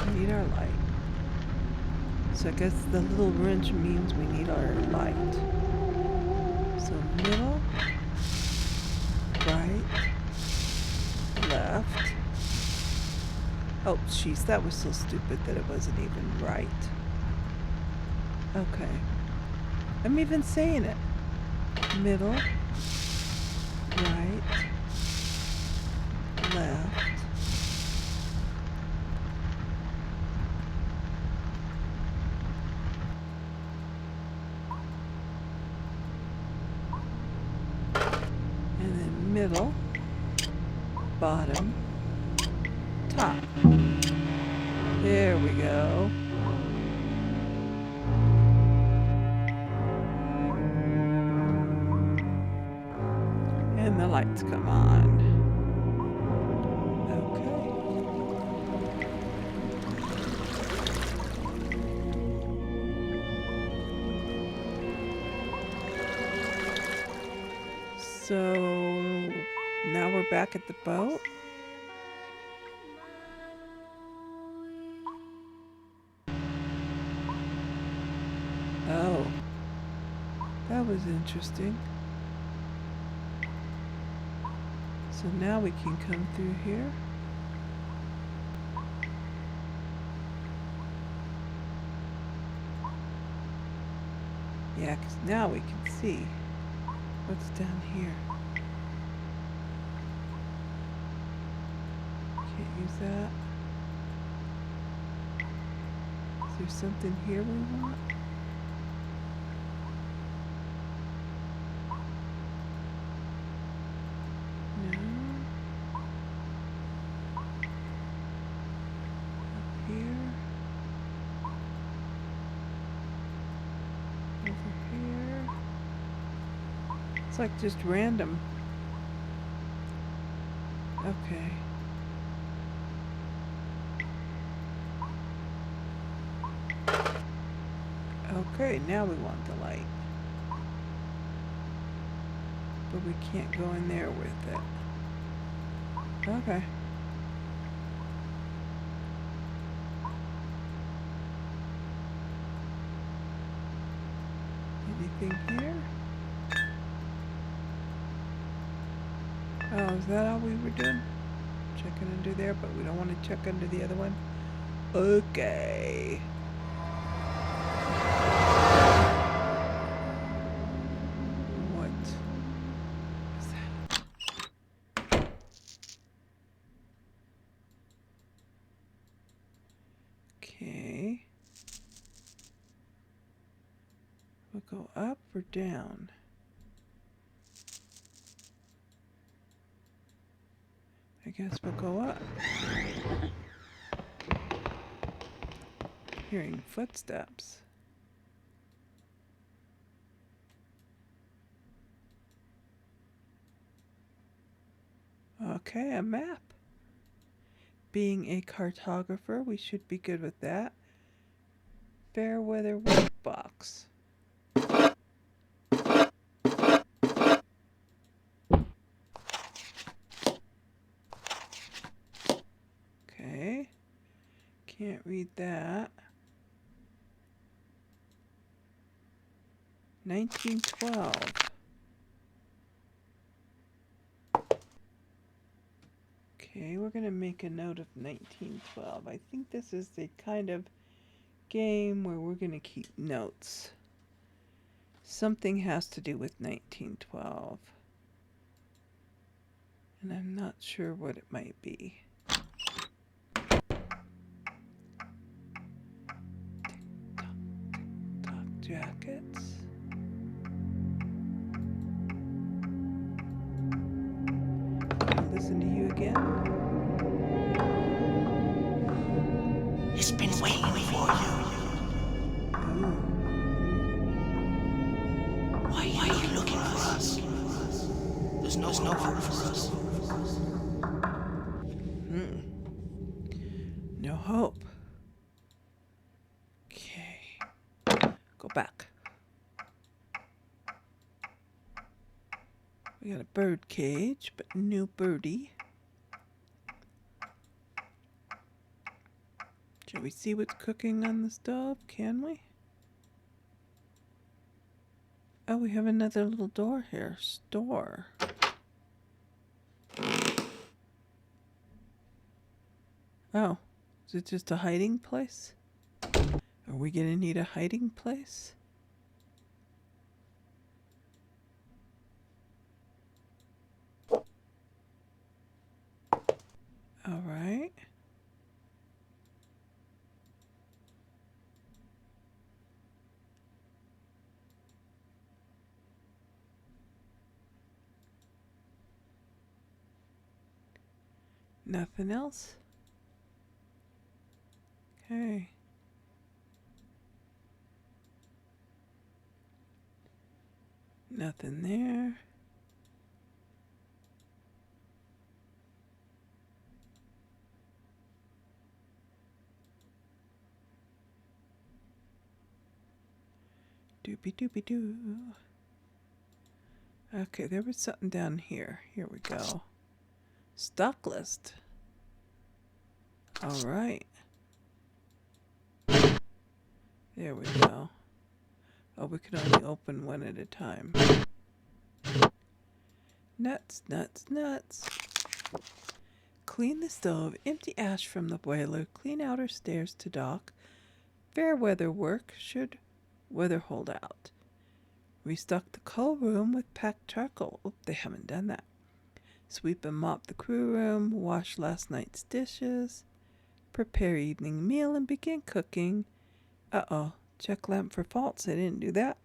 We need our light. So I guess the little wrench means we need our light. So middle, right, left. Oh, jeez, that was so stupid that it wasn't even right. Okay. I'm even saying it. Middle, right, left. And then middle, bottom, top. There we go. And the lights come on. So now we're back at the boat. Oh, that was interesting. So now we can come through here. Yeah, because now we can see what's down here. Can't use that. Is there something here we want? No. Up here. Over here. It's like just random. Okay. Okay, now we want the light. But we can't go in there with it. Okay. Anything here? Oh, is that all we were doing? Checking under there, but we don't want to check under the other one. Okay. What is that? Okay. We'll go up or down. I guess we'll go up. Hearing footsteps. Okay, a map. Being a cartographer, we should be good with that. Fair weather workbox. Okay. Can't read that. 1912. Okay, we're going to make a note of 1912. I think this is the kind of game where we're going to keep notes. Something has to do with 1912. And I'm not sure what it might be. Tick-tock, jackets. I'll listen to you again. It's been waiting for you. Ooh. Why are you looking for us? There's no hope for us. No hope. Okay. Go back. We got a bird cage, but no birdie. Shall we see what's cooking on the stove? Can we? Oh, we have another little door here. Store. Oh, is it just a hiding place? Are we gonna need a hiding place? All right. Nothing else? Okay. Nothing there. Doopy doopy doo. Okay, there was something down here. Here we go. Stock list. All right. There we go. Oh, we can only open one at a time. Nuts, nuts, nuts. Clean the stove, empty ash from the boiler, clean outer stairs to dock. Fair weather work should weather hold out. Restock the coal room with packed charcoal. Oh, they haven't done that. Sweep and mop the crew room, wash last night's dishes, prepare evening meal and begin cooking. Uh-oh, check lamp for faults. I didn't do that.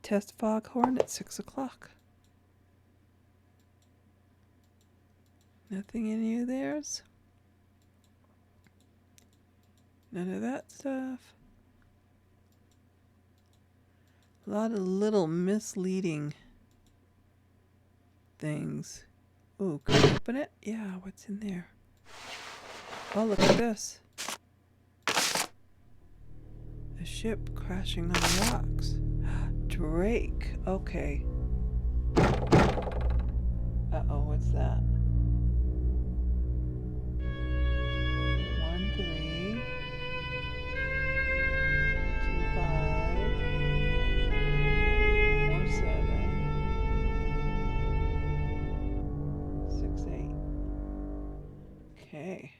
Test foghorn at 6 o'clock. Nothing in any of theirs? None of that stuff. A lot of little misleading things. Ooh, can we open it? Yeah, what's in there? Oh, look at this. A A ship crashing on the rocks. Drake. Okay. Uh-oh, what's that? 1 3 2 5 4 7 6 8. Okay.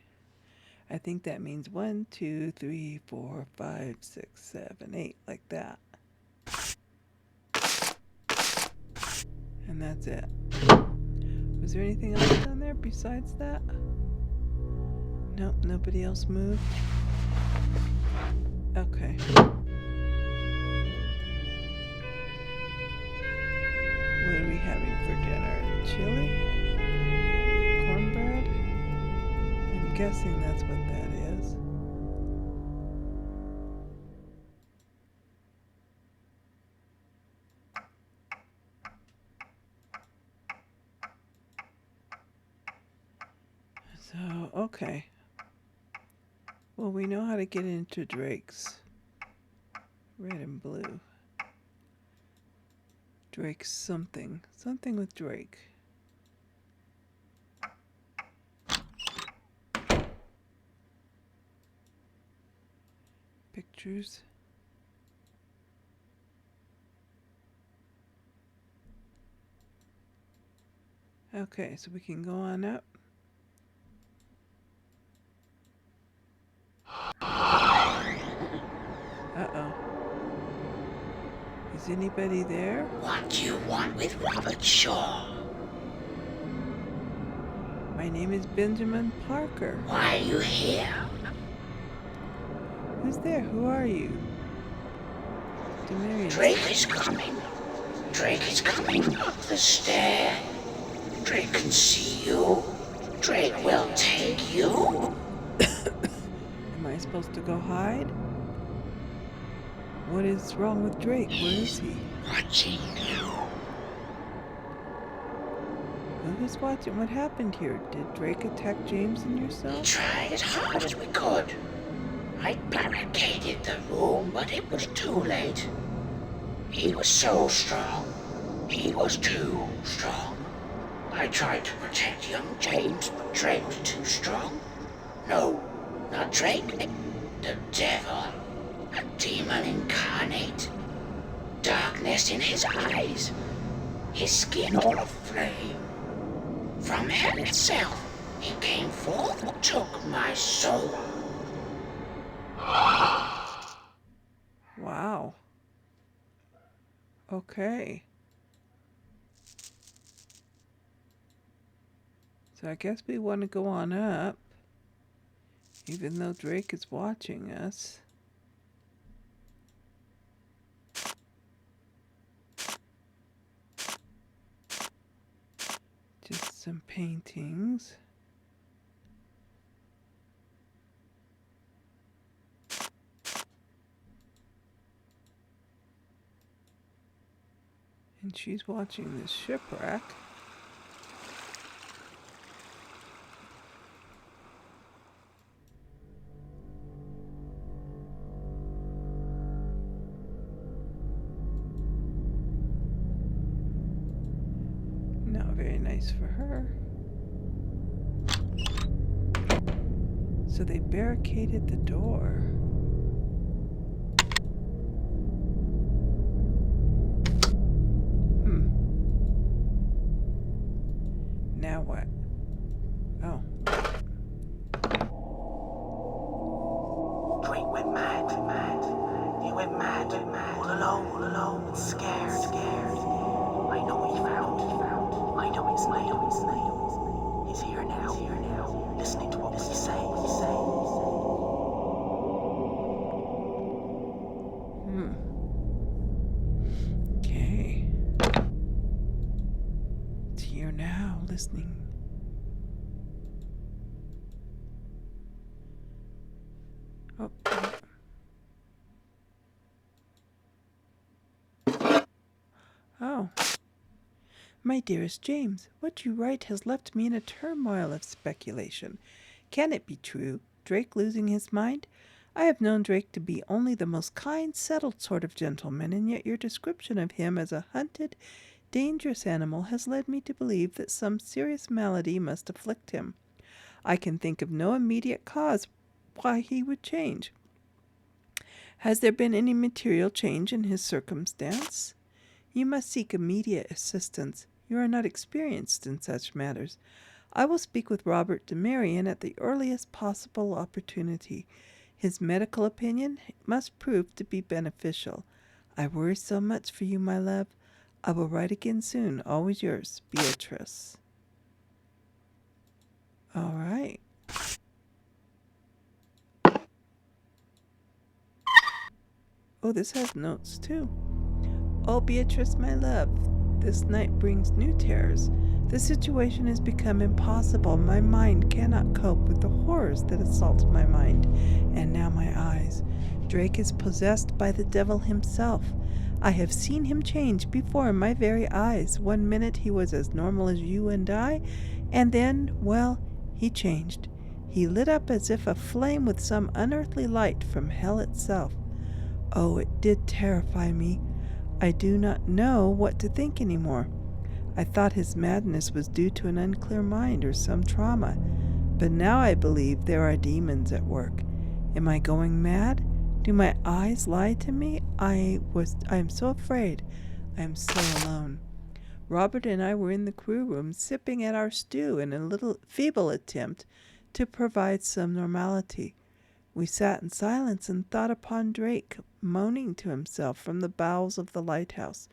I think that means 1 2 3 4 5 6 7 8, like that. And that's it. Was there anything else down there besides that? Nope, nobody else moved. Okay. What are we having for dinner? Chili? Cornbread? I'm guessing that's what that is. So, okay. Well, we know how to get into Drake's. Red and blue. Drake's something. Something with Drake. Pictures. Okay, so we can go on up. Uh-oh. Is anybody there? What do you want with Robert Shaw? My name is Benjamin Parker. Why are you here? Who's there? Who are you? Demarius. Drake is coming. Drake is coming up the stair. Drake can see you. Drake will take you. Am I supposed to go hide? What is wrong with Drake? Where is he? Watching you. Who's watching? What happened here? Did Drake attack James and We yourself? tried as hard as we could. I barricaded the room, but it was too late. He was so strong. He was too strong. I tried to protect young James, but Drake was too strong. No, not Drake. The devil. A demon incarnate. Darkness in his eyes. His skin all aflame. From hell itself, he came forth and took my soul. Wow. Okay. So I guess we want to go on up, even though Drake is watching us. Just some paintings. And she's watching this shipwreck. Not very nice for her. So they barricaded the door. Now what? Oh. Drake went mad. He went mad. All alone, and scared. I know what he found. I know his name. He's here now, listening to what we say. Okay. It's here now, listening. Oh. Oh. My dearest James, what you write has left me in a turmoil of speculation. Can it be true? Drake losing his mind? I have known Drake to be only the most kind, settled sort of gentleman, and yet your description of him as a hunted, dangerous animal has led me to believe that some serious malady must afflict him. I can think of no immediate cause why he would change. Has there been any material change in his circumstance? You must seek immediate assistance. You are not experienced in such matters. I will speak with Robert de Marion at the earliest possible opportunity. His medical opinion must prove to be beneficial. I worry so much for you, my love. I will write again soon. Always yours, Beatrice. All right. Oh, this has notes too. Oh, Beatrice, my love, this night brings new terrors. The situation has become impossible. My mind cannot cope with the horrors that assault my mind, and now my eyes. Drake is possessed by the devil himself. I have seen him change before my very eyes. 1 minute he was as normal as you and I, and then, well, he changed. He lit up as if aflame with some unearthly light from hell itself. Oh, it did terrify me. I do not know what to think any more. I thought his madness was due to an unclear mind or some trauma, but now I believe there are demons at work. Am I going mad? Do my eyes lie to me? I am so afraid. I am so alone. Robert and I were in the crew room sipping at our stew in a little feeble attempt to provide some normality. We sat in silence and thought upon Drake, moaning to himself from the bowels of the lighthouse.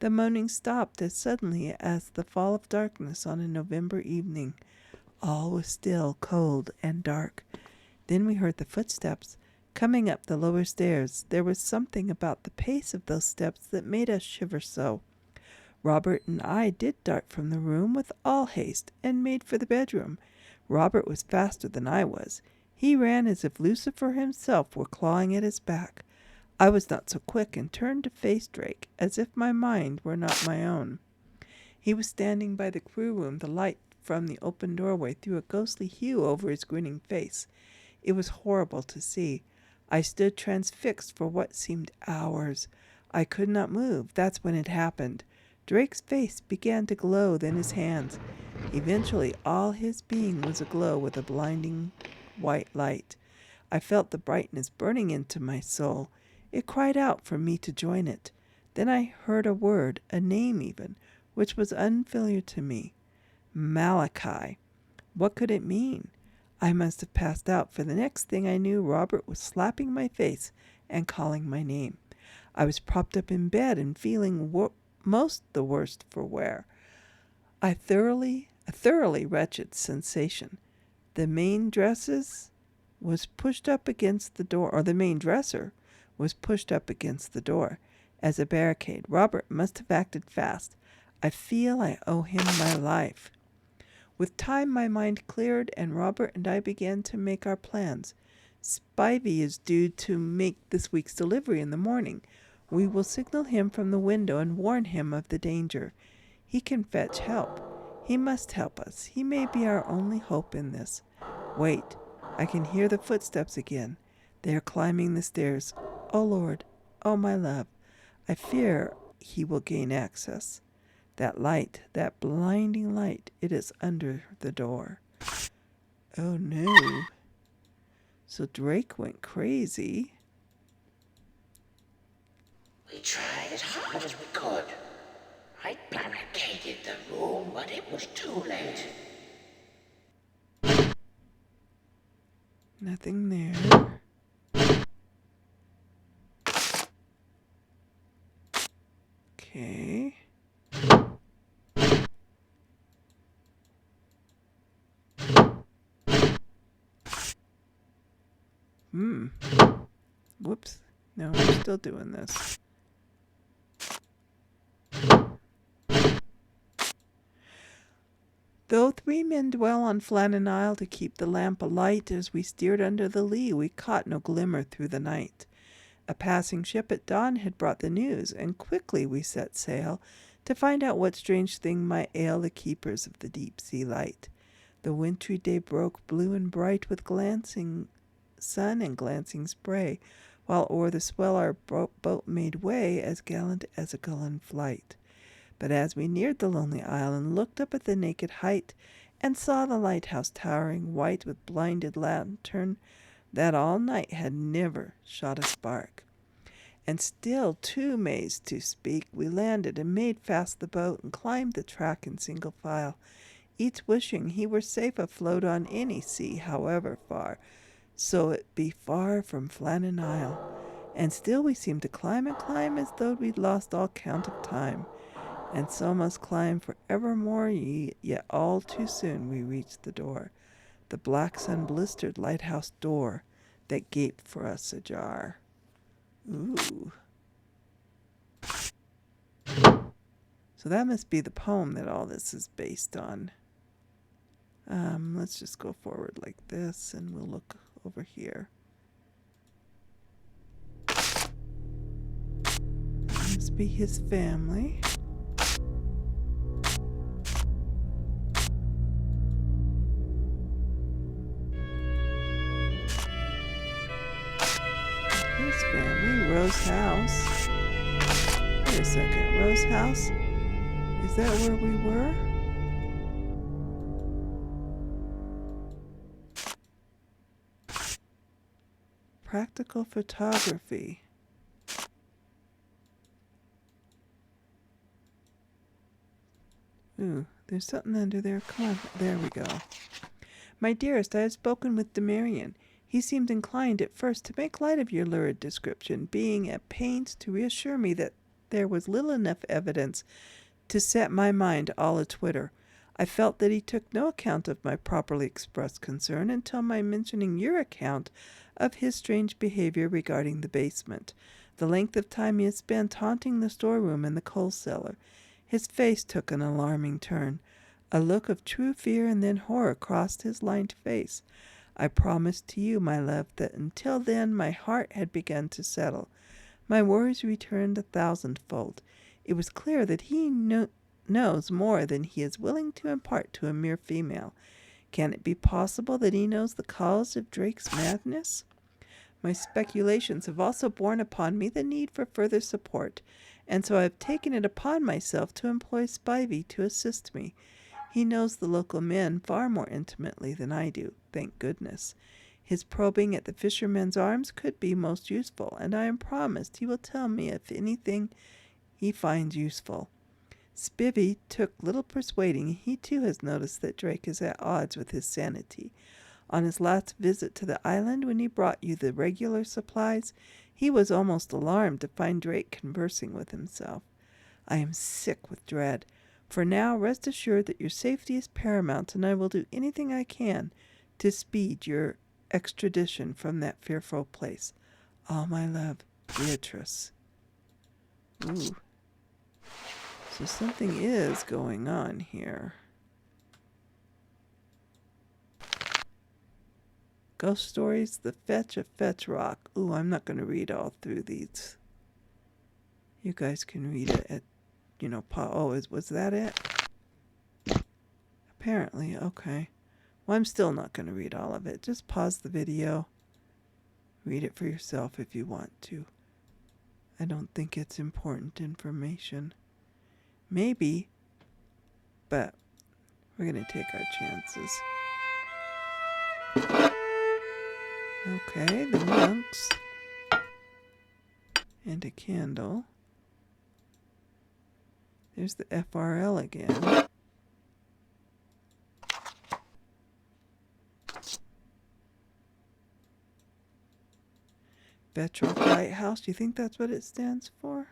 The moaning stopped as suddenly as the fall of darkness on a November evening. All was still, cold, and dark. Then we heard the footsteps coming up the lower stairs. There was something about the pace of those steps that made us shiver so. Robert and I did dart from the room with all haste and made for the bedroom. Robert was faster than I was. He ran as if Lucifer himself were clawing at his back. I was not so quick and turned to face Drake, as if my mind were not my own. He was standing by the crew room. The light from the open doorway threw a ghostly hue over his grinning face. It was horrible to see. I stood transfixed for what seemed hours. I could not move. That's when it happened. Drake's face began to glow, then his hands. Eventually all his being was aglow with a blinding white light. I felt the brightness burning into my soul. It cried out for me to join it. Then I heard a word, a name even, which was unfamiliar to me. Malachi. What could it mean? I must have passed out, for the next thing I knew, Robert was slapping my face and calling my name. I was propped up in bed and feeling most the worst for wear. A thoroughly wretched sensation. The main dresser was pushed up against the door as a barricade. Robert must have acted fast. I feel I owe him my life. With time my mind cleared, and Robert and I began to make our plans. Spivey is due to make this week's delivery in the morning. We will signal him from the window and warn him of the danger. He can fetch help. He must help us. He may be our only hope in this. Wait, I can hear the footsteps again. They are climbing the stairs. Oh, Lord, oh, my love, I fear he will gain access. That light, that blinding light, it is under the door. Oh, no. So Drake went crazy. We tried as hard as we could. I barricaded the room, but it was too late. Nothing there. Okay. Whoops. No, we're still doing this. Though 3 men dwell on Flannan Isle to keep the lamp alight, as we steered under the lee, we caught no glimmer through the night. A passing ship at dawn had brought the news, and quickly we set sail to find out what strange thing might ail the keepers of the deep sea light. The wintry day broke blue and bright with glancing sun and glancing spray, while o'er the swell our boat made way, as gallant as a gull in flight. But as we neared the lonely isle and looked up at the naked height, and saw the lighthouse towering white with blinded lantern, that all night had never shot a spark. And still too mazed to speak, we landed and made fast the boat and climbed the track in single file, each wishing he were safe afloat on any sea, however far, so it be far from Flannan Isle. And still we seemed to climb and climb as though we'd lost all count of time, and so must climb for evermore, yet all too soon we reached the door, the black sun-blistered lighthouse door that gaped for us ajar. Ooh. So that must be the poem that all this is based on. Let's just go forward like this, and we'll look over here. That must be his family. His family, Rose House. Wait a second, Rose House? Is that where we were? Practical photography. Ooh, there's something under there. Come on, there we go. My dearest, I have spoken with Demarian. He seemed inclined at first to make light of your lurid description, being at pains to reassure me that there was little enough evidence to set my mind all a-twitter. I felt that he took no account of my properly expressed concern until my mentioning your account of his strange behavior regarding the basement, the length of time he had spent haunting the storeroom and the coal cellar. His face took an alarming turn. A look of true fear and then horror crossed his lined face. I promised to you, my love, that until then my heart had begun to settle. My worries returned 1,000-fold. It was clear that he knows more than he is willing to impart to a mere female. Can it be possible that he knows the cause of Drake's madness? My speculations have also borne upon me the need for further support, and so I have taken it upon myself to employ Spivey to assist me. He knows the local men far more intimately than I do, thank goodness. His probing at the Fisherman's Arms could be most useful, and I am promised he will tell me if anything he finds useful. Spivey took little persuading. He too has noticed that Drake is at odds with his sanity. On his last visit to the island, when he brought you the regular supplies, he was almost alarmed to find Drake conversing with himself. I am sick with dread. For now, rest assured that your safety is paramount, and I will do anything I can to speed your extradition from that fearful place. All my love, Beatrice. Ooh. So something is going on here. Ghost Stories, The Fetch of Fetch Rock. Ooh, I'm not going to read all through these. You guys can read it at, was that it? Apparently, okay. Well, I'm still not going to read all of it. Just pause the video. Read it for yourself if you want to. I don't think it's important information. Maybe, but we're going to take our chances. Okay, the monks. And a candle. There's the FRL again. Fetch Rock Lighthouse. Do you think that's what it stands for?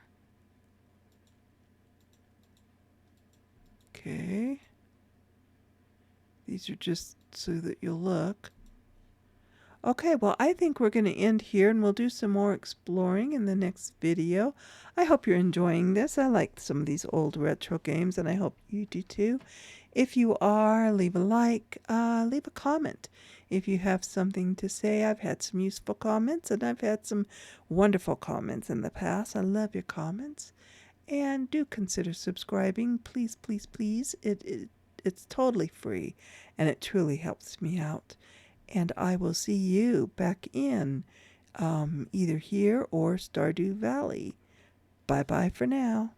Okay. These are just so that you'll look. Okay, well, I think we're going to end here, and we'll do some more exploring in the next video. I hope you're enjoying this. I like some of these old retro games, and I hope you do too. If you are, leave a like, leave a comment. If you have something to say, I've had some useful comments, and I've had some wonderful comments in the past. I love your comments. And do consider subscribing. Please, please, please. It's totally free, and it truly helps me out. and I will see you back in either here or Stardew Valley. Bye-bye for now.